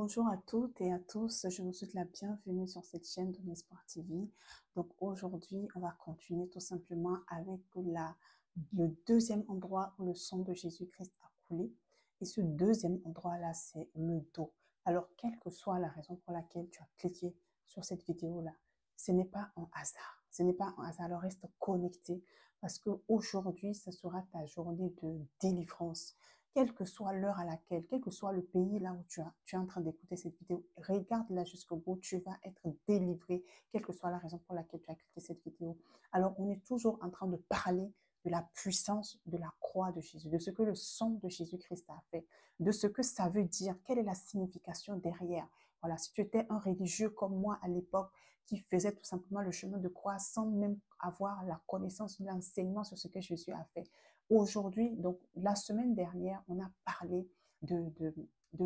Bonjour à toutes et à tous, je vous souhaite la bienvenue sur cette chaîne de Espoir TV. Donc aujourd'hui, on va continuer tout simplement avec le deuxième endroit où le sang de Jésus-Christ a coulé. Et ce deuxième endroit-là, c'est le dos. Alors, quelle que soit la raison pour laquelle tu as cliqué sur cette vidéo-là, ce n'est pas un hasard. Ce n'est pas un hasard, alors reste connecté parce qu'aujourd'hui, ce sera ta journée de délivrance quelle que soit l'heure à laquelle, quel que soit le pays là où tu es en train d'écouter cette vidéo, regarde-la jusqu'au bout, tu vas être délivré, quelle que soit la raison pour laquelle tu as cliqué cette vidéo. Alors, on est toujours en train de parler de la puissance de la croix de Jésus, de ce que le sang de Jésus-Christ a fait, de ce que ça veut dire, quelle est la signification derrière. Voilà, si tu étais un religieux comme moi à l'époque, qui faisait tout simplement le chemin de croix sans même avoir la connaissance, l'enseignement sur ce que Jésus a fait, aujourd'hui, donc la semaine dernière, on a parlé de, de,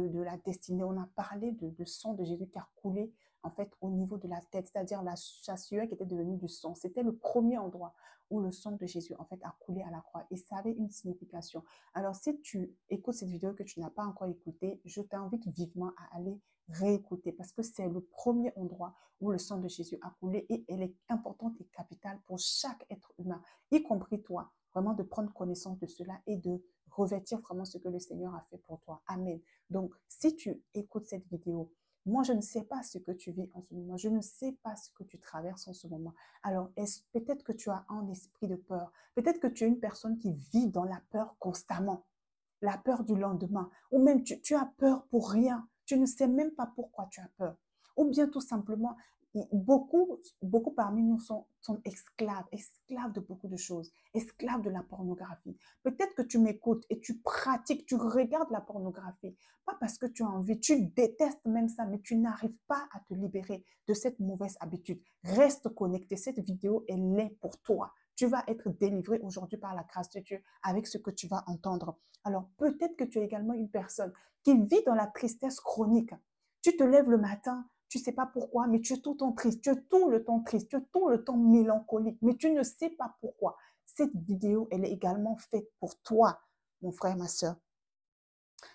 de la destinée, on a parlé de sang de Jésus qui a coulé en fait au niveau de la tête, c'est-à-dire la sueur qui était devenue du sang. C'était le premier endroit où le sang de Jésus en fait a coulé à la croix et ça avait une signification. Alors si tu écoutes cette vidéo que tu n'as pas encore écoutée, je t'invite vivement à aller réécouter parce que c'est le premier endroit où le sang de Jésus a coulé et elle est importante et capitale pour chaque être humain, y compris toi. Vraiment de prendre connaissance de cela et de revêtir vraiment ce que le Seigneur a fait pour toi. Amen. Donc, si tu écoutes cette vidéo, moi, je ne sais pas ce que tu vis en ce moment. Je ne sais pas ce que tu traverses en ce moment. Alors, peut-être que tu as un esprit de peur. Peut-être que tu es une personne qui vit dans la peur constamment. La peur du lendemain. Ou même tu as peur pour rien. Tu ne sais même pas pourquoi tu as peur. Ou bien tout simplement, beaucoup parmi nous sont esclaves de beaucoup de choses, esclaves de la pornographie. Peut-être que tu m'écoutes et tu pratiques, tu regardes la pornographie, pas parce que tu as envie, tu détestes même ça, mais tu n'arrives pas à te libérer de cette mauvaise habitude. Reste connecté, cette vidéo, elle est pour toi. Tu vas être délivré aujourd'hui par la grâce de Dieu avec ce que tu vas entendre. Alors, peut-être que tu es également une personne qui vit dans la tristesse chronique. Tu te lèves le matin, tu ne sais pas pourquoi, mais tu es tout le temps triste, tu es tout le temps triste, tu es tout le temps mélancolique, mais tu ne sais pas pourquoi. Cette vidéo, elle est également faite pour toi, mon frère, ma soeur.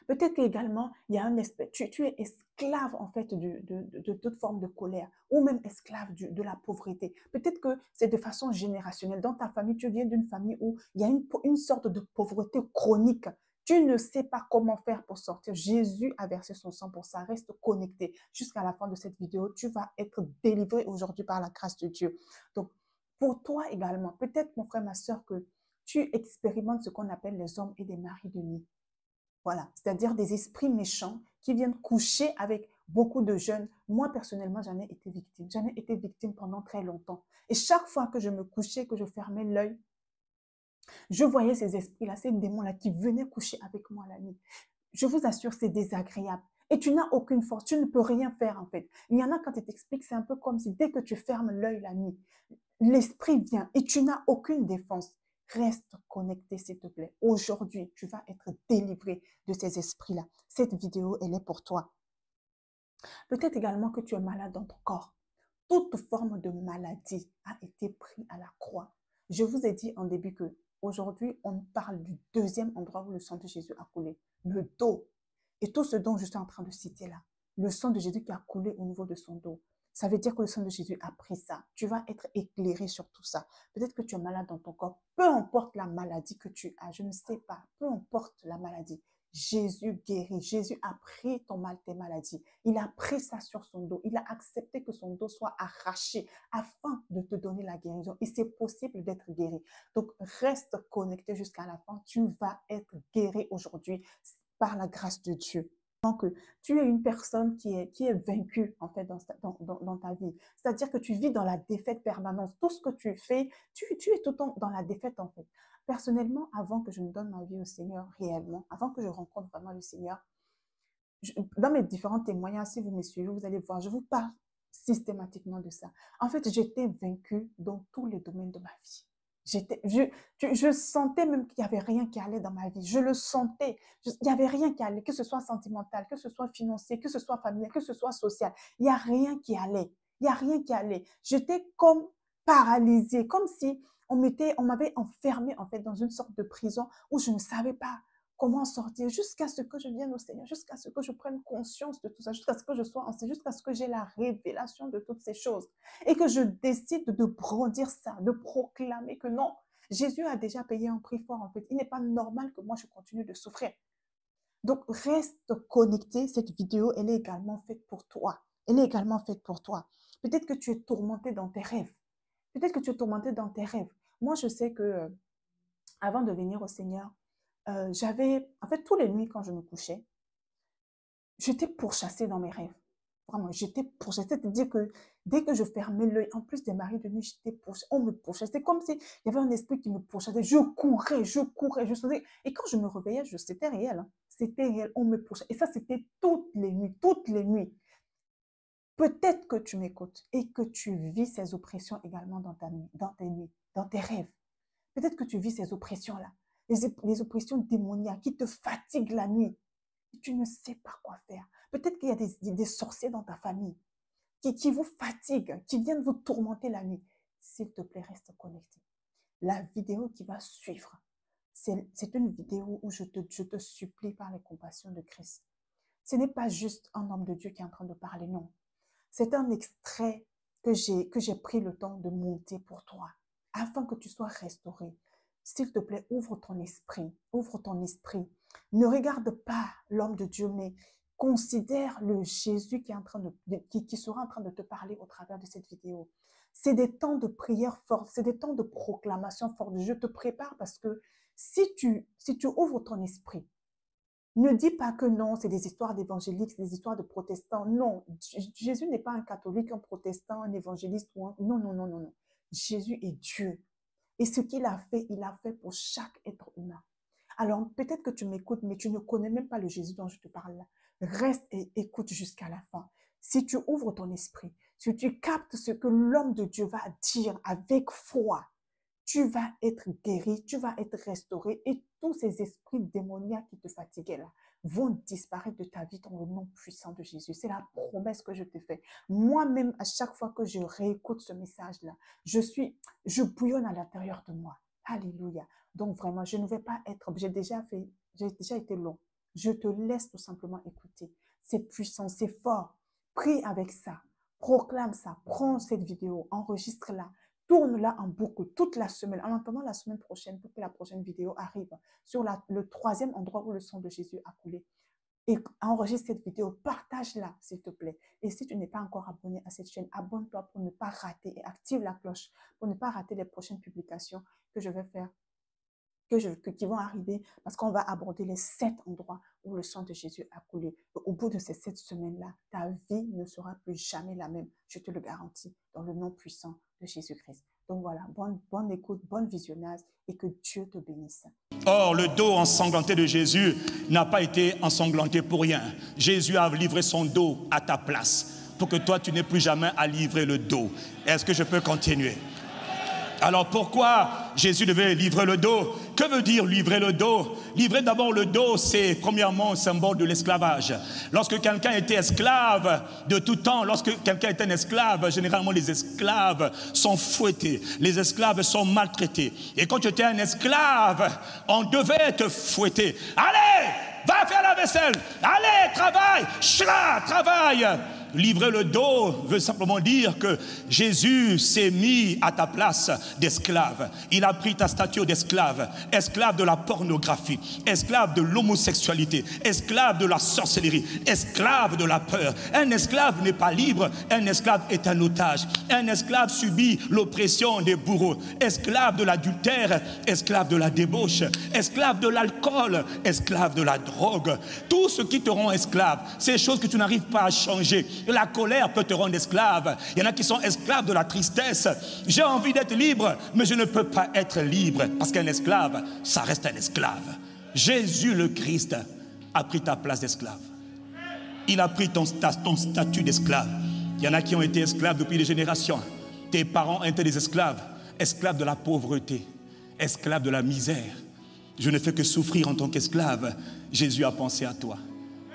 Peut-être qu'également, il y a un aspect, tu es esclave en fait de toute forme de colère ou même esclave de la pauvreté. Peut-être que c'est de façon générationnelle. Dans ta famille, tu viens d'une famille où il y a une sorte de pauvreté chronique. Tu ne sais pas comment faire pour sortir. Jésus a versé son sang pour ça. Reste connecté jusqu'à la fin de cette vidéo. Tu vas être délivré aujourd'hui par la grâce de Dieu. Donc, pour toi également, peut-être mon frère, ma soeur, que tu expérimentes ce qu'on appelle les hommes et les maris de nuit. Voilà, c'est-à-dire des esprits méchants qui viennent coucher avec beaucoup de jeunes. Moi, personnellement, j'en ai été victime. J'en ai été victime pendant très longtemps. Et chaque fois que je me couchais, que je fermais l'œil, je voyais ces esprits-là, ces démons-là qui venaient coucher avec moi la nuit. Je vous assure, c'est désagréable. Et tu n'as aucune force, tu ne peux rien faire en fait. Il y en a quand ils t'expliquent, c'est un peu comme si dès que tu fermes l'œil la nuit, l'esprit vient et tu n'as aucune défense. Reste connecté, s'il te plaît. Aujourd'hui, tu vas être délivré de ces esprits-là. Cette vidéo, elle est pour toi. Peut-être également que tu es malade dans ton corps. Toute forme de maladie a été prise à la croix. Je vous ai dit en début que aujourd'hui, on parle du deuxième endroit où le sang de Jésus a coulé, le dos. Et tout ce dont je suis en train de citer là, le sang de Jésus qui a coulé au niveau de son dos. Ça veut dire que le sang de Jésus a pris ça. Tu vas être éclairé sur tout ça. Peut-être que tu es malade dans ton corps. Peu importe la maladie que tu as, je ne sais pas. Peu importe la maladie. Jésus guérit. Jésus a pris ton mal, tes maladies. Il a pris ça sur son dos. Il a accepté que son dos soit arraché afin de te donner la guérison. Et c'est possible d'être guéri. Donc, reste connecté jusqu'à la fin. Tu vas être guéri aujourd'hui par la grâce de Dieu. Donc, tu es une personne qui est vaincue en fait dans ta vie. C'est-à-dire que tu vis dans la défaite permanente. Tout ce que tu fais, tu es tout le temps dans la défaite en fait. Personnellement, avant que je ne donne ma vie au Seigneur réellement, avant que je rencontre vraiment le Seigneur, dans mes différents témoignages, si vous me suivez, vous allez voir, je vous parle systématiquement de ça. En fait, j'étais vaincue dans tous les domaines de ma vie. Je sentais même qu'il n'y avait rien qui allait dans ma vie. Je le sentais. Il n'y avait rien qui allait, que ce soit sentimental, que ce soit financier, que ce soit familial, que ce soit social. Il n'y a rien qui allait. Il n'y a rien qui allait. J'étais comme paralysée, comme si on m'avait enfermée en fait dans une sorte de prison où je ne savais pas comment sortir, jusqu'à ce que je vienne au Seigneur, jusqu'à ce que je prenne conscience de tout ça, jusqu'à ce que je sois enseignée, jusqu'à ce que j'ai la révélation de toutes ces choses et que je décide de brandir ça, de proclamer que non, Jésus a déjà payé un prix fort en fait. Il n'est pas normal que moi je continue de souffrir. Donc, reste connecté. Cette vidéo, elle est également faite pour toi. Elle est également faite pour toi. Peut-être que tu es tourmenté dans tes rêves. Peut-être que tu es tourmenté dans tes rêves. Moi, je sais que avant de venir au Seigneur, j'avais, en fait, tous les nuits quand je me couchais, j'étais pourchassée dans mes rêves. Vraiment, j'étais pourchassée. C'est-à-dire que dès que je fermais l'œil, en plus des maris de nuit, j'étais pourchassée. On me pourchassait. C'est comme s'il y avait un esprit qui me pourchassait. Je courais, je faisais. Et quand je me réveillais, c'était réel. Hein. C'était réel. On me pourchassait. Et ça, c'était toutes les nuits, toutes les nuits. Peut-être que tu m'écoutes et que tu vis ces oppressions également dans tes nuits, dans tes rêves. Peut-être que tu vis ces oppressions-là. Les oppressions démoniaques qui te fatiguent la nuit. Et tu ne sais pas quoi faire. Peut-être qu'il y a des sorciers dans ta famille qui vous fatiguent, qui viennent vous tourmenter la nuit. S'il te plaît, reste connecté. La vidéo qui va suivre, c'est une vidéo où je te supplie par les compassions de Christ. Ce n'est pas juste un homme de Dieu qui est en train de parler, non. C'est un extrait que j'ai pris le temps de monter pour toi, afin que tu sois restauré. S'il te plaît, ouvre ton esprit, ouvre ton esprit. Ne regarde pas l'homme de Dieu, mais considère le Jésus qui sera en train de te parler au travers de cette vidéo. C'est des temps de prière forte, c'est des temps de proclamation forte. Je te prépare parce que si tu ouvres ton esprit, ne dis pas que non, c'est des histoires d'évangéliques, c'est des histoires de protestants. Non, Jésus n'est pas un catholique, un protestant, un évangéliste ou un... Non, non, non, non, non. Jésus est Dieu. Et ce qu'il a fait pour chaque être humain. Alors, peut-être que tu m'écoutes, mais tu ne connais même pas le Jésus dont je te parle là. Reste et écoute jusqu'à la fin. Si tu ouvres ton esprit, si tu captes ce que l'homme de Dieu va dire avec foi, tu vas être guéri, tu vas être restauré et tous ces esprits démoniaques qui te fatiguaient là vont disparaître de ta vie dans le nom puissant de Jésus. C'est la promesse que je te fais. Moi-même, à chaque fois que je réécoute ce message-là, je bouillonne à l'intérieur de moi. Alléluia. Donc vraiment, je ne vais pas être, j'ai déjà été long. Je te laisse tout simplement écouter. C'est puissant, c'est fort. Prie avec ça. Proclame ça. Prends cette vidéo, enregistre-la. Tourne-la en boucle toute la semaine, en attendant la semaine prochaine pour que la prochaine vidéo arrive sur le troisième endroit où le sang de Jésus a coulé. Et enregistre cette vidéo, partage-la s'il te plaît. Et si tu n'es pas encore abonné à cette chaîne, abonne-toi pour ne pas rater et active la cloche pour ne pas rater les prochaines publications que je vais faire, qui vont arriver parce qu'on va aborder les 7 endroits où le sang de Jésus a coulé. Au bout de ces 7 semaines-là, ta vie ne sera plus jamais la même, je te le garantis, dans le nom puissant de Jésus-Christ. Donc voilà, bonne écoute, bon visionnage et que Dieu te bénisse. Or, le dos ensanglanté de Jésus n'a pas été ensanglanté pour rien. Jésus a livré son dos à ta place pour que toi, tu n'aies plus jamais à livrer le dos. Est-ce que je peux continuer? Alors pourquoi Jésus devait livrer le dos? Que veut dire livrer le dos? Livrer d'abord le dos, c'est premièrement un symbole de l'esclavage. Lorsque quelqu'un était esclave de tout temps, lorsque quelqu'un était un esclave, généralement les esclaves sont fouettés, les esclaves sont maltraités. Et quand tu étais un esclave, on devait te fouetter. Allez, va faire la vaisselle, allez, travaille, travaille. Livrer le dos veut simplement dire que Jésus s'est mis à ta place d'esclave. Il a pris ta stature d'esclave, esclave de la pornographie, esclave de l'homosexualité, esclave de la sorcellerie, esclave de la peur. Un esclave n'est pas libre, un esclave est un otage. Un esclave subit l'oppression des bourreaux, esclave de l'adultère, esclave de la débauche, esclave de l'alcool, esclave de la drogue. Tout ce qui te rend esclave, ces choses que tu n'arrives pas à changer. La colère peut te rendre esclave. Il y en a qui sont esclaves de la tristesse. J'ai envie d'être libre, mais je ne peux pas être libre. Parce qu'un esclave, ça reste un esclave. Jésus le Christ a pris ta place d'esclave. Il a pris ton statut d'esclave. Il y en a qui ont été esclaves depuis des générations. Tes parents étaient des esclaves. Esclaves de la pauvreté. Esclaves de la misère. Je ne fais que souffrir en tant qu'esclave. Jésus a pensé à toi.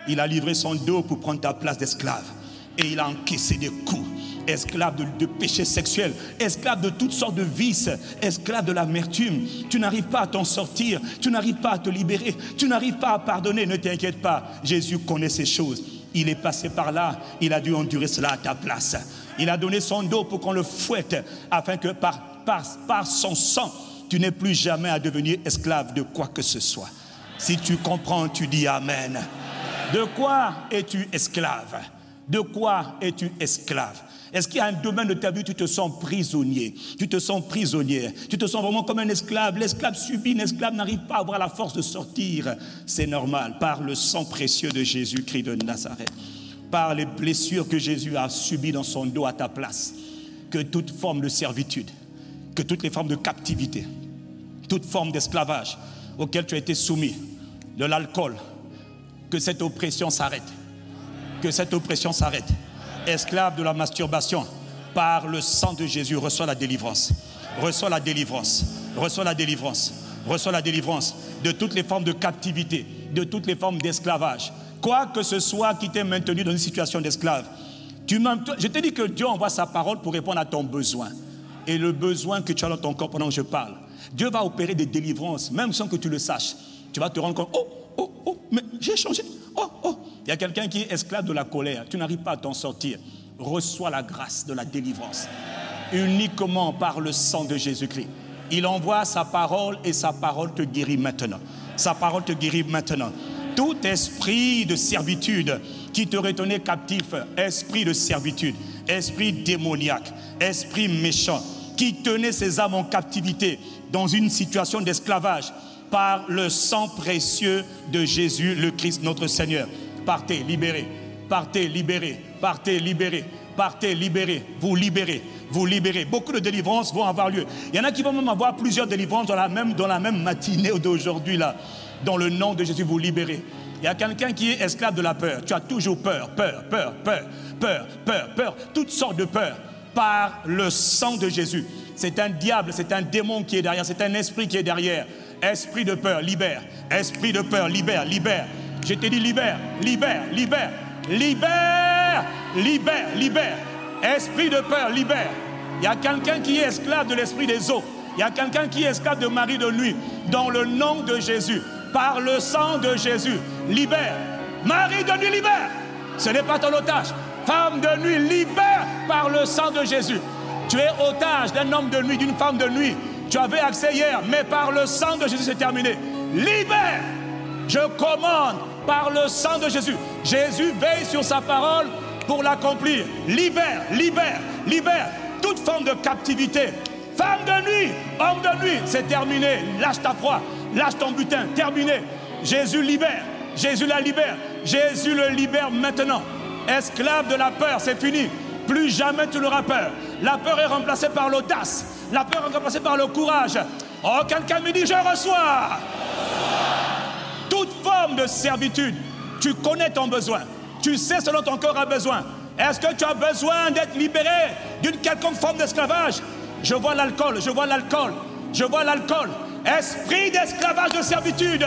Il a livré son dos pour prendre ta place d'esclave. et il a encaissé des coups. Esclave de péché sexuel, esclave de toutes sortes de vices, esclave de l'amertume. Tu n'arrives pas à t'en sortir, tu n'arrives pas à te libérer, tu n'arrives pas à pardonner. Ne t'inquiète pas, Jésus connaît ces choses. Il est passé par là, il a dû endurer cela à ta place. Il a donné son dos pour qu'on le fouette, afin que par son sang, tu n'aies plus jamais à devenir esclave de quoi que ce soit. Si tu comprends, tu dis Amen. De quoi es-tu esclave? De quoi es-tu esclave? Est-ce qu'il y a un domaine de ta vie où tu te sens prisonnier? Tu te sens prisonnière. Tu te sens vraiment comme un esclave. L'esclave subit, l'esclave n'arrive pas à avoir la force de sortir. C'est normal. Par le sang précieux de Jésus-Christ de Nazareth, par les blessures que Jésus a subies dans son dos à ta place, que toute forme de servitude, que toutes les formes de captivité, toute forme d'esclavage auquel tu as été soumis, de l'alcool, que cette oppression s'arrête. Que cette oppression s'arrête. Esclave de la masturbation, par le sang de Jésus, reçois la délivrance. Reçois la délivrance. Reçois la délivrance. Reçois la délivrance de toutes les formes de captivité, de toutes les formes d'esclavage. Quoi que ce soit qui t'ait maintenu dans une situation d'esclave. Je te dis que Dieu envoie sa parole pour répondre à ton besoin. Et le besoin que tu as dans ton corps pendant que je parle. Dieu va opérer des délivrances, même sans que tu le saches. Tu vas te rendre compte, mais j'ai changé. Il y a quelqu'un qui est esclave de la colère. Tu n'arrives pas à t'en sortir. Reçois la grâce de la délivrance. Uniquement par le sang de Jésus-Christ. Il envoie sa parole et sa parole te guérit maintenant. Sa parole te guérit maintenant. Tout esprit de servitude qui te retenait captif, esprit de servitude, esprit démoniaque, esprit méchant, qui tenait ses âmes en captivité dans une situation d'esclavage, par le sang précieux de Jésus le Christ notre Seigneur. Partez, libérez, partez, libérez, partez, libérez, partez, libérez, vous libérez, vous libérez. Beaucoup de délivrances vont avoir lieu. Il y en a qui vont même avoir plusieurs délivrances dans la même matinée d'aujourd'hui là. Dans le nom de Jésus, vous libérez. Il y a quelqu'un qui est esclave de la peur. Tu as toujours peur, toutes sortes de peurs. Par le sang de Jésus. C'est un diable, c'est un démon qui est derrière, c'est un esprit qui est derrière. Esprit de peur, libère. Esprit de peur, libère, libère. Je te dis libère, libère, libère, libère, libère, libère. Esprit de peur, libère. Il y a quelqu'un qui est esclave de l'esprit des eaux. Il y a quelqu'un qui est esclave de mari de nuit. Dans le nom de Jésus, par le sang de Jésus, libère. Mari de nuit, libère. Ce n'est pas ton otage. Femme de nuit, libère par le sang de Jésus. Tu es otage d'un homme de nuit, d'une femme de nuit. Tu avais accès hier, mais par le sang de Jésus, c'est terminé. Libère. Je commande par le sang de Jésus. Jésus veille sur sa parole pour l'accomplir. Libère, libère, libère toute forme de captivité. Femme de nuit, homme de nuit, c'est terminé. Lâche ta proie, lâche ton butin, terminé. Jésus libère, Jésus la libère. Jésus le libère maintenant. Esclave de la peur, c'est fini. Plus jamais tu n'auras peur. La peur est remplacée par l'audace. La peur est remplacée par le courage. Oh, quelqu'un me dit, je reçois. Toute forme de servitude, tu connais ton besoin. Tu sais ce dont ton corps a besoin. Est-ce que tu as besoin d'être libéré d'une quelconque forme d'esclavage? Je vois l'alcool, je vois l'alcool, je vois l'alcool. Esprit d'esclavage de servitude.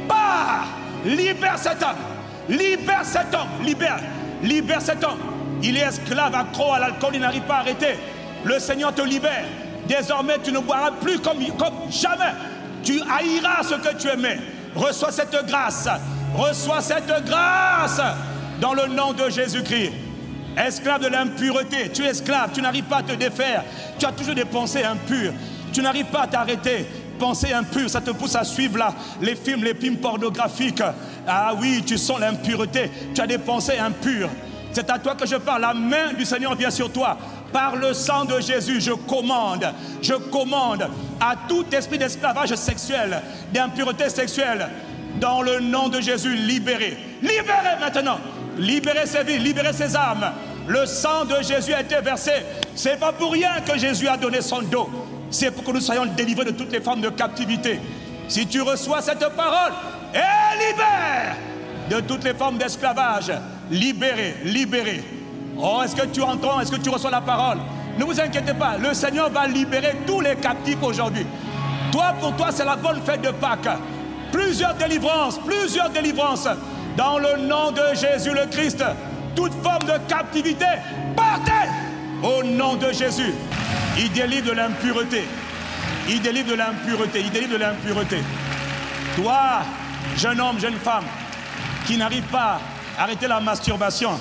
Bah! Libère cet homme. Libère cet homme. Libère. Libère cet homme. Il est esclave, accro à l'alcool, il n'arrive pas à arrêter. Le Seigneur te libère. Désormais, tu ne boiras plus comme jamais. Tu haïras ce que tu aimais. Reçois cette grâce. Reçois cette grâce dans le nom de Jésus-Christ. Esclave de l'impureté. Tu es esclave, tu n'arrives pas à te défaire. Tu as toujours des pensées impures. Tu n'arrives pas à t'arrêter. Pensée impure, ça te pousse à suivre les films pornographiques. Ah oui, tu sens l'impureté. Tu as des pensées impures. C'est à toi que je parle. La main du Seigneur vient sur toi. Par le sang de Jésus, je commande à tout esprit d'esclavage sexuel, d'impureté sexuelle, dans le nom de Jésus, libérez. Libérez maintenant. Libérez ses vies, libérez ses âmes. Le sang de Jésus a été versé. Ce n'est pas pour rien que Jésus a donné son dos. C'est pour que nous soyons délivrés de toutes les formes de captivité. Si tu reçois cette parole, et libère de toutes les formes d'esclavage. Libérez, libérez. Oh, est-ce que tu entends? Est-ce que tu reçois la parole? Ne vous inquiétez pas, le Seigneur va libérer tous les captifs aujourd'hui. Pour toi, c'est la bonne fête de Pâques. Plusieurs délivrances dans le nom de Jésus le Christ. toute forme de captivité, partez au nom de Jésus. Il délivre de l'impureté. Il délivre de l'impureté. Il délivre de l'impureté. Toi, jeune homme, jeune femme, qui n'arrive pas à arrêter la masturbation,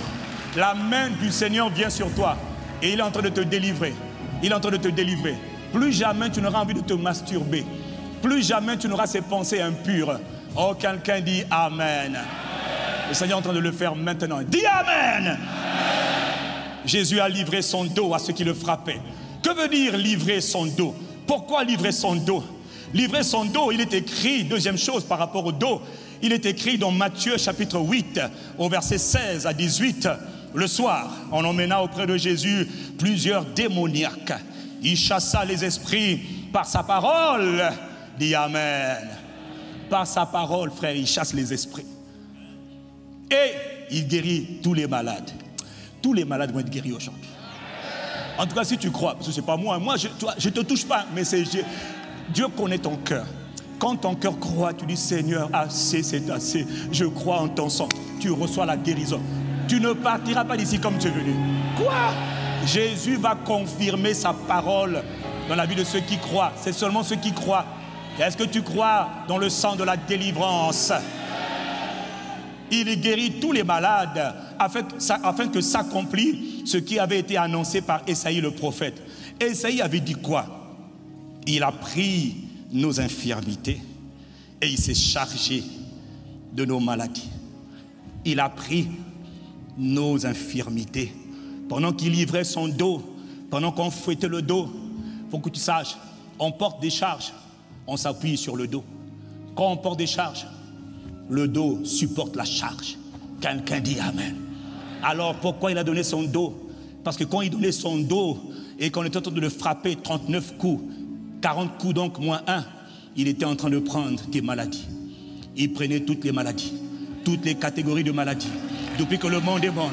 la main du Seigneur vient sur toi et il est en train de te délivrer. Il est en train de te délivrer. Plus jamais tu n'auras envie de te masturber. Plus jamais tu n'auras ces pensées impures. Oh, quelqu'un dit Amen. Le Seigneur est en train de le faire maintenant. Dis Amen. Jésus a livré son dos à ceux qui le frappaient. Que veut dire livrer son dos? Pourquoi livrer son dos? Livrer son dos, il est écrit, deuxième chose par rapport au dos, il est écrit dans Matthieu chapitre 8, au verset 16 à 18, le soir, on emmena auprès de Jésus plusieurs démoniaques. Il chassa les esprits par sa parole. Dis Amen. Par sa parole, frère, il chasse les esprits. Et il guérit tous les malades. Tous les malades vont être guéris aujourd'hui. En tout cas, si tu crois, parce que ce n'est pas moi, je ne te touche pas, mais c'est Dieu connaît ton cœur. Quand ton cœur croit, tu dis Seigneur, assez, c'est assez. Je crois en ton sang. Tu reçois la guérison. Tu ne partiras pas d'ici comme tu es venu. Quoi? Jésus va confirmer sa parole dans la vie de ceux qui croient. C'est seulement ceux qui croient. Est-ce que tu crois dans le sang de la délivrance? Il guérit tous les malades afin que s'accomplisse ce qui avait été annoncé par Ésaïe le prophète. Ésaïe avait dit quoi? Il a pris nos infirmités et il s'est chargé de nos maladies. Il a pris nos infirmités. Pendant qu'il livrait son dos, pendant qu'on fouettait le dos, il faut que tu saches, on porte des charges, on s'appuie sur le dos. Quand on porte des charges, le dos supporte la charge. Quelqu'un dit Amen. Alors pourquoi il a donné son dos? Parce que quand il donnait son dos et qu'on était en train de le frapper 39 coups, 40 coups donc moins 1, il était en train de prendre des maladies. Il prenait toutes les maladies, toutes les catégories de maladies. Depuis que le monde est monde,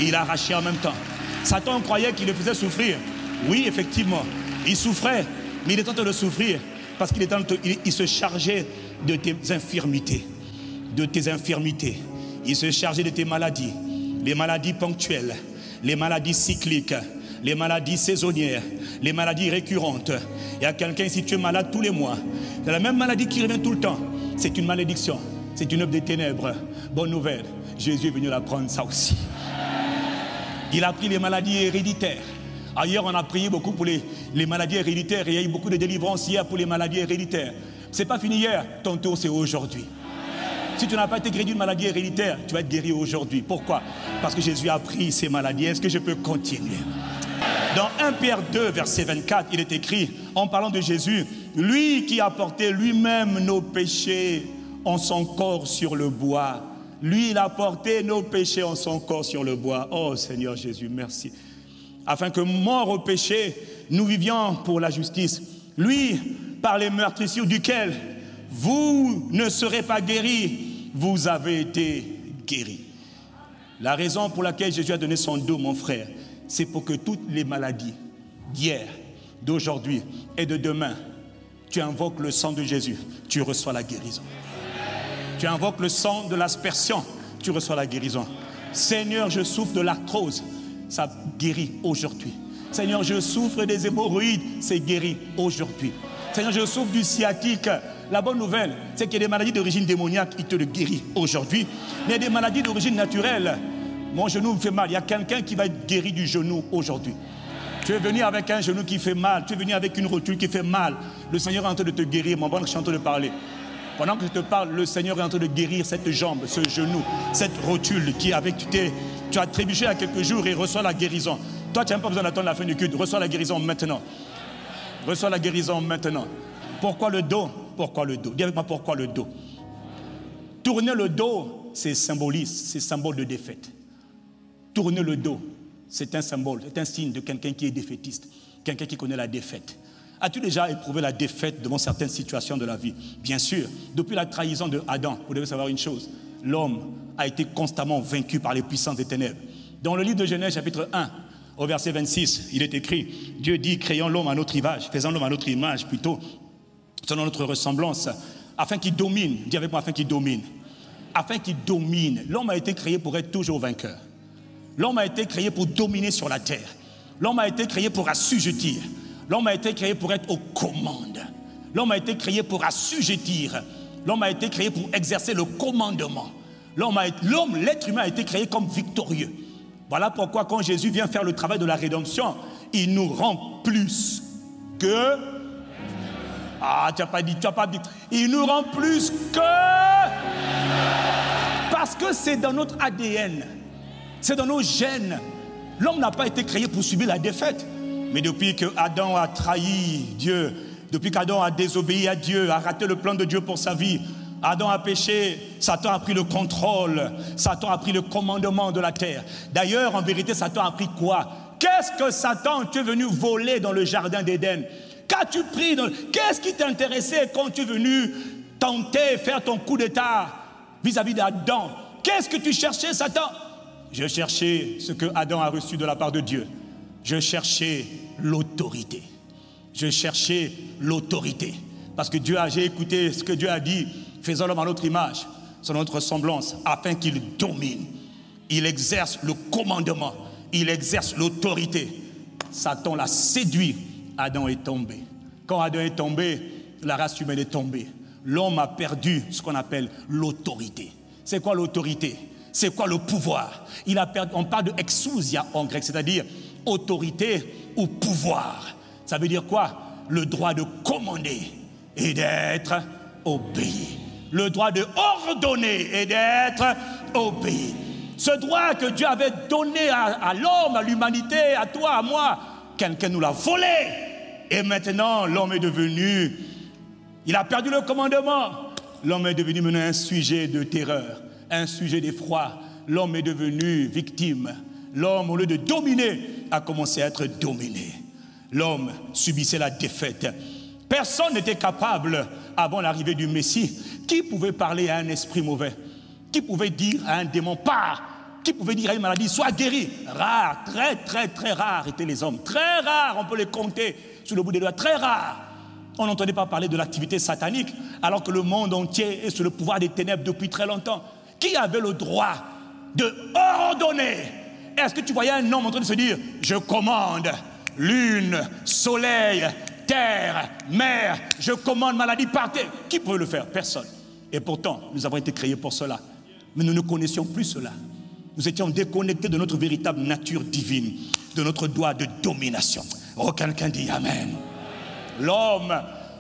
il arrachait en même temps. Satan croyait qu'il le faisait souffrir. Oui, effectivement, il souffrait, mais il était en train de souffrir parce qu'il se chargeait de tes infirmités. De tes infirmités. Il se chargeait de tes maladies. Les maladies ponctuelles, les maladies cycliques, les maladies saisonnières, les maladies récurrentes. Il y a quelqu'un ici, tu es malade tous les mois. C'est la même maladie qui revient tout le temps. C'est une malédiction. C'est une œuvre des ténèbres. Bonne nouvelle, Jésus est venu la prendre, ça aussi. Il a pris les maladies héréditaires. Ailleurs, on a prié beaucoup pour les maladies héréditaires. Et il y a eu beaucoup de délivrance hier pour les maladies héréditaires. Ce n'est pas fini hier, ton tour c'est aujourd'hui. Si tu n'as pas été guéri d'une maladie héréditaire, tu vas être guéri aujourd'hui. Pourquoi? Parce que Jésus a pris ces maladies. Est-ce que je peux continuer? Dans 1 Pierre 2, verset 24, il est écrit, en parlant de Jésus, lui qui a porté lui-même nos péchés en son corps sur le bois. Lui, il a porté nos péchés en son corps sur le bois. Oh Seigneur Jésus, merci. Afin que, mort au péché, nous vivions pour la justice. Lui, par les meurtrissures duquel vous ne serez pas guéris, vous avez été guéris. La raison pour laquelle Jésus a donné son dos, mon frère, c'est pour que toutes les maladies d'hier, d'aujourd'hui et de demain, tu invoques le sang de Jésus, tu reçois la guérison. Tu invoques le sang de l'aspersion, tu reçois la guérison. Seigneur, je souffre de l'arthrose, ça guérit aujourd'hui. Seigneur, je souffre des hémorroïdes, c'est guéri aujourd'hui. Seigneur, je souffre du sciatique. La bonne nouvelle, c'est qu'il y a des maladies d'origine démoniaque, il te le guérit aujourd'hui. Mais il y a des maladies d'origine naturelle. Mon genou me fait mal. Il y a quelqu'un qui va être guéri du genou aujourd'hui. Tu es venu avec un genou qui fait mal. Tu es venu avec une rotule qui fait mal. Le Seigneur est en train de te guérir. Mon bon, je suis en train de parler. Pendant que je te parle, le Seigneur est en train de guérir cette jambe, ce genou, cette rotule qui avec tu as trébuché il y a quelques jours et reçois la guérison. Toi, tu n'as même pas besoin d'attendre la fin du culte. Reçois la guérison maintenant. Reçois la guérison maintenant. Pourquoi le dos? Pourquoi le dos? Dis avec moi, pourquoi le dos? Tourner le dos, c'est symboliste, c'est symbole de défaite. Tourner le dos, c'est un symbole, c'est un signe de quelqu'un qui est défaitiste, quelqu'un qui connaît la défaite. As-tu déjà éprouvé la défaite devant certaines situations de la vie? Bien sûr, depuis la trahison de Adam, vous devez savoir une chose, l'homme a été constamment vaincu par les puissances des ténèbres. Dans le livre de Genèse, chapitre 1, au verset 26, il est écrit, Dieu dit, créons l'homme à notre image, faisons l'homme à notre image plutôt, selon notre ressemblance, afin qu'il domine. Dis avec moi, afin qu'il domine. Afin qu'il domine. L'homme a été créé pour être toujours vainqueur. L'homme a été créé pour dominer sur la terre. L'homme a été créé pour assujettir. L'homme a été créé pour être aux commandes. L'homme a été créé pour assujettir. L'homme a été créé pour exercer le commandement. L'être humain a été créé comme victorieux. Voilà pourquoi quand Jésus vient faire le travail de la rédemption, il nous rend plus que... Ah, tu n'as pas dit. Il nous rend plus que... Parce que c'est dans notre ADN. C'est dans nos gènes. L'homme n'a pas été créé pour subir la défaite. Mais depuis que Adam a trahi Dieu, depuis qu'Adam a désobéi à Dieu, a raté le plan de Dieu pour sa vie, Adam a péché, Satan a pris le contrôle, Satan a pris le commandement de la terre. D'ailleurs, en vérité, Satan a pris quoi? Qu'est-ce que Satan, tu es venu voler dans le jardin d'Éden? Qu'as-tu pris? Qu'est-ce qui t'intéressait quand tu es venu tenter, faire ton coup d'état vis-à-vis d'Adam? Qu'est-ce que tu cherchais, Satan? Je cherchais ce que Adam a reçu de la part de Dieu. Je cherchais l'autorité. Je cherchais l'autorité. Parce que j'ai écouté ce que Dieu a dit. Faisons l'homme à notre image, selon notre ressemblance, afin qu'il domine. Il exerce le commandement. Il exerce l'autorité. Satan l'a séduit. Adam est tombé. Quand Adam est tombé, la race humaine est tombée. L'homme a perdu ce qu'on appelle l'autorité. C'est quoi l'autorité? C'est quoi le pouvoir? On parle de exousia en grec, c'est-à-dire autorité ou pouvoir. Ça veut dire quoi? Le droit de commander et d'être obéi. Le droit de ordonner et d'être obéi. Ce droit que Dieu avait donné à l'homme, à l'humanité, à toi, à moi, quelqu'un nous l'a volé. Et maintenant, l'homme est devenu... Il a perdu le commandement. L'homme est devenu maintenant un sujet de terreur, un sujet d'effroi. L'homme est devenu victime. L'homme, au lieu de dominer, a commencé à être dominé. L'homme subissait la défaite. Personne n'était capable, avant l'arrivée du Messie, qui pouvait parler à un esprit mauvais? Qui pouvait dire à un démon, pars? Qui pouvait dire à une maladie, sois guéri? Rare, très, très, très rares étaient les hommes. Très rares, on peut les compter sur le bout des doigts, très rares. On n'entendait pas parler de l'activité satanique, alors que le monde entier est sous le pouvoir des ténèbres depuis très longtemps. Qui avait le droit de ordonner? Est-ce que tu voyais un homme en train de se dire, je commande lune, soleil, terre, mer, je commande maladie, partez? Qui pouvait le faire? Personne. Et pourtant, nous avons été créés pour cela. Mais nous ne connaissions plus cela. Nous étions déconnectés de notre véritable nature divine, de notre droit de domination. Oh, quelqu'un dit Amen. L'homme,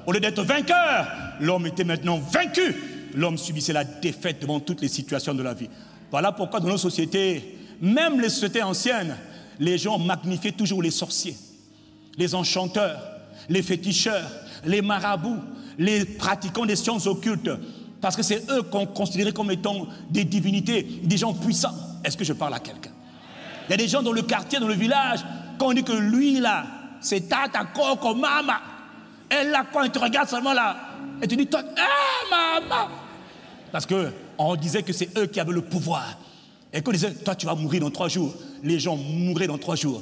au lieu d'être vainqueur, l'homme était maintenant vaincu. L'homme subissait la défaite devant toutes les situations de la vie. Voilà pourquoi dans nos sociétés, même les sociétés anciennes, les gens magnifiaient toujours les sorciers, les enchanteurs, les féticheurs, les marabouts, les pratiquants des sciences occultes, parce que c'est eux qu'on considérait comme étant des divinités, des gens puissants. Est-ce que je parle à quelqu'un? Il y a des gens dans le quartier, dans le village, quand on dit que lui là, c'est Tata Coco Mama. Elle là, quand elle te regarde seulement là, elle te dit, toi, maman. Parce qu'on disait que c'est eux qui avaient le pouvoir. Et quand on disait, toi tu vas mourir dans 3 jours, les gens mourraient dans 3 jours.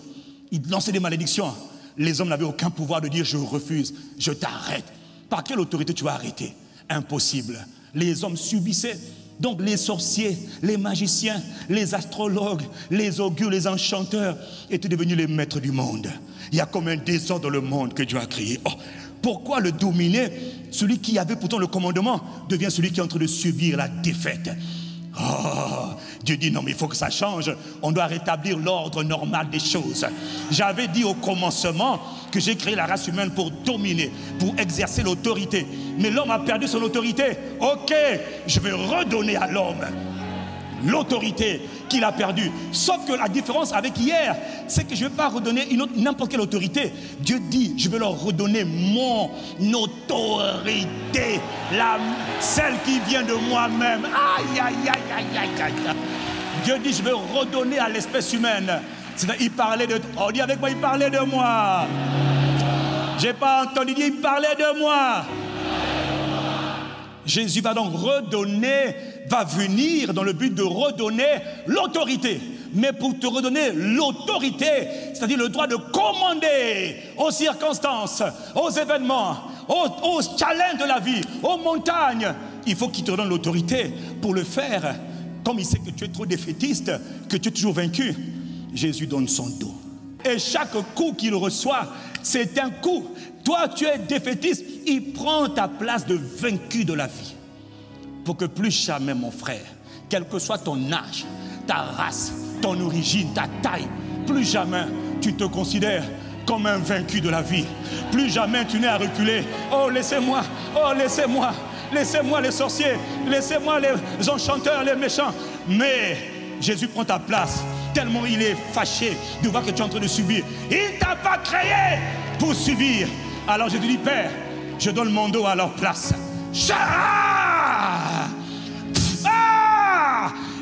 Ils lançaient des malédictions. Les hommes n'avaient aucun pouvoir de dire, je refuse, je t'arrête. Par quelle autorité tu vas arrêter? Impossible. Les hommes subissaient. Donc les sorciers, les magiciens, les astrologues, les augures, les enchanteurs étaient devenus les maîtres du monde. Il y a comme un désordre dans le monde que Dieu a créé. Oh, pourquoi le dominer? Celui qui avait pourtant le commandement devient celui qui est en train de subir la défaite. Oh, Dieu dit non mais il faut que ça change. On doit rétablir l'ordre normal des choses. J'avais dit au commencement que j'ai créé la race humaine pour dominer, pour exercer l'autorité. Mais l'homme a perdu son autorité. Ok, je vais redonner à l'homme l'autorité qu'il a perdue. Sauf que la différence avec hier, c'est que je ne vais pas redonner n'importe quelle autorité. Dieu dit, je vais leur redonner mon autorité, celle qui vient de moi-même. Aïe, aïe, aïe, aïe, aïe, aïe. Dieu dit, je vais redonner à l'espèce humaine. Il parlait de... Oh, dis avec moi, il parlait de moi. J'ai pas entendu dire, il parlait de moi. Jésus va donc redonner, va venir dans le but de redonner l'autorité. Mais pour te redonner l'autorité, c'est-à-dire le droit de commander aux circonstances, aux événements, aux challenges de la vie, aux montagnes, il faut qu'il te donne l'autorité pour le faire. Comme il sait que tu es trop défaitiste, que tu es toujours vaincu, Jésus donne son dos. Et chaque coup qu'il reçoit, c'est un coup. Toi, tu es défaitiste. Il prend ta place de vaincu de la vie. Pour que plus jamais, mon frère, quel que soit ton âge, ta race, ton origine, ta taille, plus jamais tu te considères comme un vaincu de la vie. Plus jamais tu n'es à reculer. Oh, laissez-moi, laissez-moi les sorciers, laissez-moi les enchanteurs, les méchants. Mais Jésus prend ta place, tellement il est fâché de voir que tu es en train de subir. Il ne t'a pas créé pour subir. Alors je te dis, Père, je donne mon dos à leur place.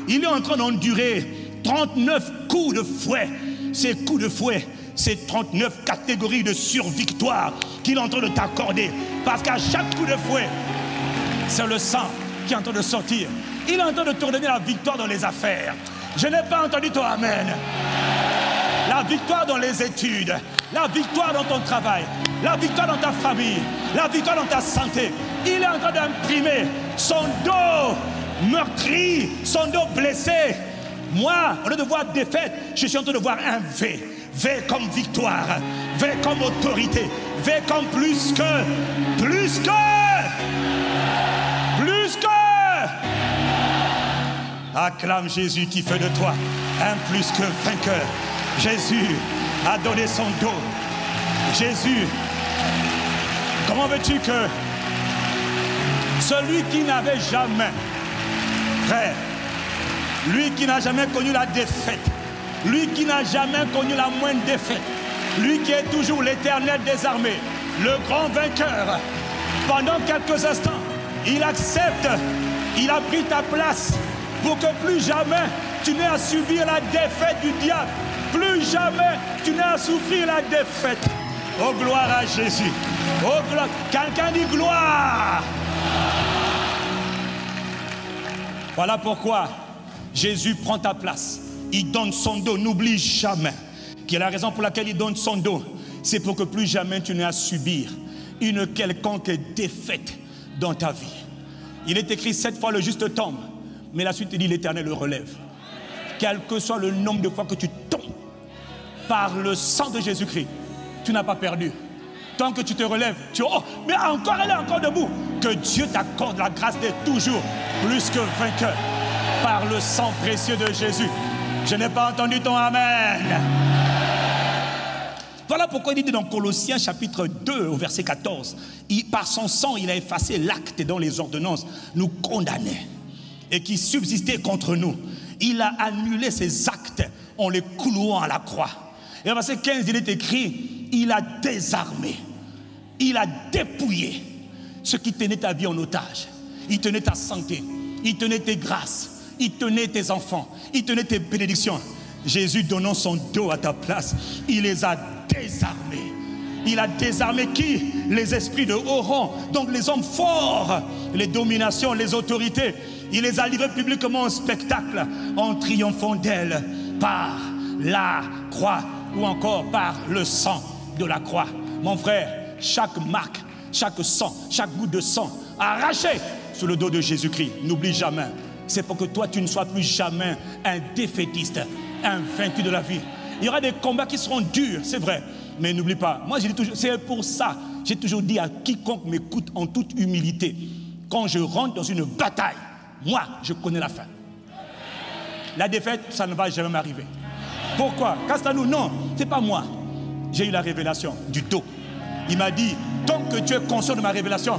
Il est en train d'endurer 39 coups de fouet. Ces coups de fouet, c'est 39 catégories de survictoire qu'il est en train de t'accorder. Parce qu'à chaque coup de fouet, c'est le sang qui est en train de sortir. Il est en train de te donner la victoire dans les affaires. Je n'ai pas entendu ton amen. La victoire dans les études, la victoire dans ton travail, la victoire dans ta famille, la victoire dans ta santé. Il est en train d'imprimer son dos meurtri, son dos blessé. Moi, au lieu de voir défaite, je suis en train de voir un V. V comme victoire, V comme autorité, V comme plus que. Acclame Jésus qui fait de toi un plus que vainqueur. Jésus a donné son dos. Jésus, comment veux-tu que celui qui n'avait jamais, frère, lui qui n'a jamais connu la défaite, lui qui n'a jamais connu la moindre défaite, lui qui est toujours l'Éternel des armées, le grand vainqueur, pendant quelques instants, il accepte, il a pris ta place pour que plus jamais tu n'aies à subir la défaite du diable. Plus jamais tu n'aies à souffrir la défaite. Oh, gloire à Jésus. Oh, gloire. Quelqu'un dit gloire. Voilà pourquoi Jésus prend ta place. Il donne son dos. N'oublie jamais que la raison pour laquelle il donne son dos, c'est pour que plus jamais tu n'aies à subir une quelconque défaite dans ta vie. Il est écrit 7 fois le juste tombe, mais la suite dit l'Éternel le relève. Quel que soit le nombre de fois que tu tombes, par le sang de Jésus-Christ, tu n'as pas perdu. Tant que tu te relèves, tu oh, mais encore, elle est encore debout. Que Dieu t'accorde la grâce d'être toujours plus que vainqueur par le sang précieux de Jésus. Je n'ai pas entendu ton amen. Voilà pourquoi il dit dans Colossiens chapitre 2 au verset 14, par son sang il a effacé l'acte dont les ordonnances nous condamnaient et qui subsistait contre nous. Il a annulé ces actes en les clouant à la croix. Et au verset 15 il est écrit, il a désarmé, il a dépouillé ce qui tenait ta vie en otage. Il tenait ta santé, il tenait tes grâces, il tenait tes enfants, il tenait tes bénédictions. Jésus donnant son dos à ta place, il les a désarmés. Il a désarmé qui? Les esprits de haut rang, donc les hommes forts, les dominations, les autorités. Il les a livrés publiquement en spectacle, en triomphant d'elles par la croix ou encore par le sang de la croix. Mon frère, chaque marque, chaque sang, chaque goutte de sang arraché sur le dos de Jésus-Christ, n'oublie jamais. C'est pour que toi tu ne sois plus jamais un défaitiste, un vaincu de la vie. Il y aura des combats qui seront durs, c'est vrai, mais n'oublie pas, moi je dis toujours, c'est pour ça, j'ai toujours dit à quiconque m'écoute en toute humilité, quand je rentre dans une bataille, moi je connais la fin. La défaite, ça ne va jamais m'arriver. Pourquoi? Castanou, non, c'est pas moi. J'ai eu la révélation du dos. Il m'a dit, tant que tu es conscient de ma révélation,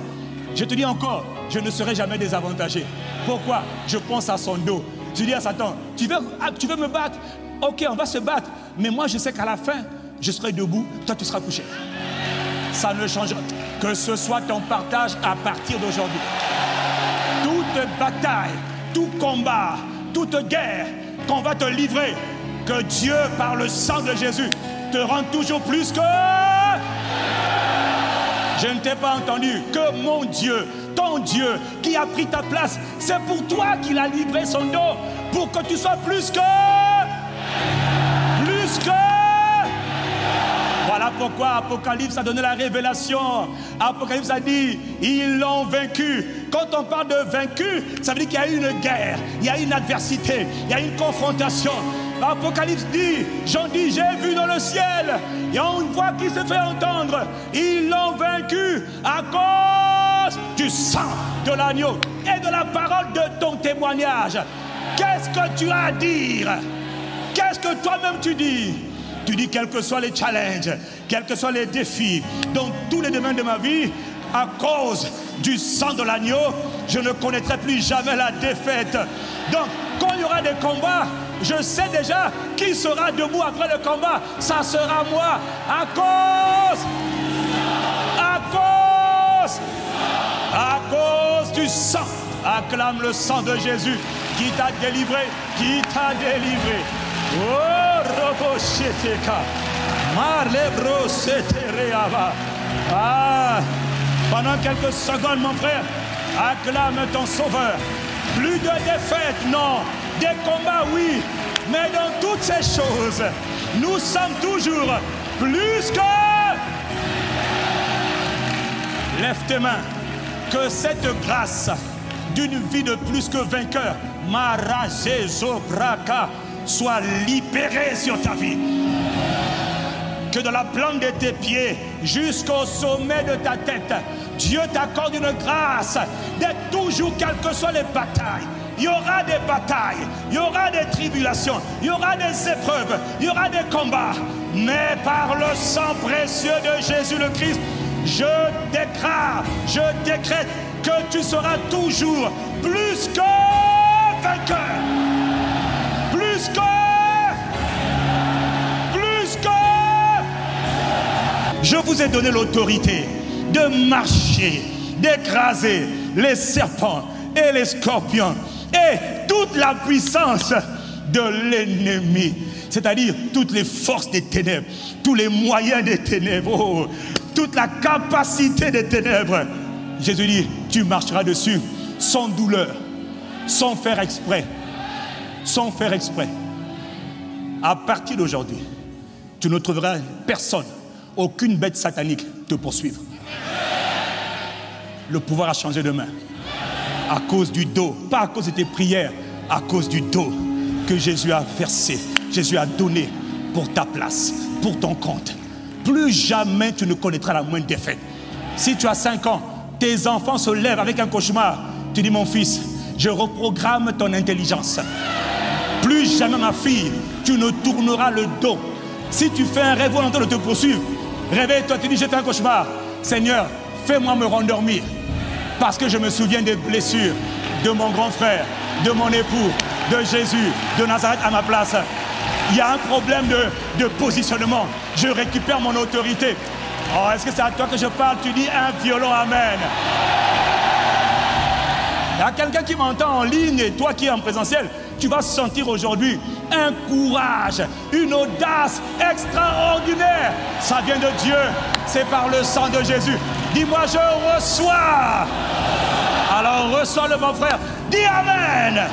je te dis encore, je ne serai jamais désavantagé. Pourquoi? Je pense à son dos. Je dis à Satan, tu veux me battre? Ok, on va se battre. Mais moi, je sais qu'à la fin, je serai debout, toi, tu seras couché. Ça ne change pas. Que ce soit ton partage à partir d'aujourd'hui. Toute bataille, tout combat, toute guerre qu'on va te livrer, que Dieu, par le sang de Jésus, te rende toujours plus que... Je ne t'ai pas entendu. Que mon Dieu, ton Dieu, qui a pris ta place, c'est pour toi qu'il a livré son dos, pour que tu sois plus que... Voilà pourquoi Apocalypse a donné la révélation. Apocalypse a dit, ils l'ont vaincu Quand on parle de vaincu, ça veut dire qu'il y a une guerre, il y a une adversité, il y a une confrontation. L'Apocalypse dit, Jean dit, j'ai vu dans le ciel, il y a une voix qui se fait entendre. Ils l'ont vaincu à cause du sang de l'agneau et de la parole de ton témoignage. Qu'est-ce que tu as à dire? Qu'est-ce que toi-même tu dis? Tu dis, quels que soient les challenges, quels que soient les défis, dans tous les domaines de ma vie, à cause du sang de l'agneau, je ne connaîtrai plus jamais la défaite. Donc, quand il y aura des combats, je sais déjà qui sera debout après le combat. Ça sera moi. À cause du sang. Acclame le sang de Jésus qui t'a délivré, qui t'a délivré. Oh, Robosheteka. Marlebrosetereava. Ah, pendant quelques secondes, mon frère, acclame ton sauveur. Plus de défaites, non. Des combats, oui. Mais dans toutes ces choses, nous sommes toujours plus que... Lève tes mains. Que cette grâce d'une vie de plus que vainqueur, Marajezobraka, soit libérée sur ta vie. Que de la plante de tes pieds jusqu'au sommet de ta tête, Dieu t'accorde une grâce d'être toujours, quelles que soient les batailles. Il y aura des batailles, il y aura des tribulations, il y aura des épreuves, il y aura des combats. Mais par le sang précieux de Jésus le Christ, je décrète que tu seras toujours plus que vainqueur. Plus que... Je vous ai donné l'autorité de marcher, d'écraser les serpents et les scorpions et toute la puissance de l'ennemi, c'est-à-dire toutes les forces des ténèbres, tous les moyens des ténèbres, toute la capacité des ténèbres. Jésus dit, tu marcheras dessus sans douleur, sans faire exprès, sans faire exprès. À partir d'aujourd'hui, tu ne trouveras personne, aucune bête satanique te poursuivre. Le pouvoir a changé de main. À cause du dos, pas à cause de tes prières, à cause du dos que Jésus a versé, Jésus a donné pour ta place, pour ton compte. Plus jamais tu ne connaîtras la moindre défaite. Si tu as 5 ans, tes enfants se lèvent avec un cauchemar, tu dis, mon fils, je reprogramme ton intelligence. Plus jamais, ma fille, tu ne tourneras le dos. Si tu fais un rêve où on est en train de te poursuivre, réveille-toi, tu dis, j'ai fait un cauchemar. Seigneur, fais-moi me rendormir. Parce que je me souviens des blessures de mon grand frère, de mon époux, de Jésus, de Nazareth à ma place. Il y a un problème de positionnement. Je récupère mon autorité. Oh, est-ce que c'est à toi que je parle? Tu dis un violent amen. Il y a quelqu'un qui m'entend en ligne et toi qui es en présentiel, tu vas sentir aujourd'hui un courage, une audace extraordinaire. Ça vient de Dieu, c'est par le sang de Jésus. Dis-moi, je reçois. Alors reçois-le, mon frère. Dis amen.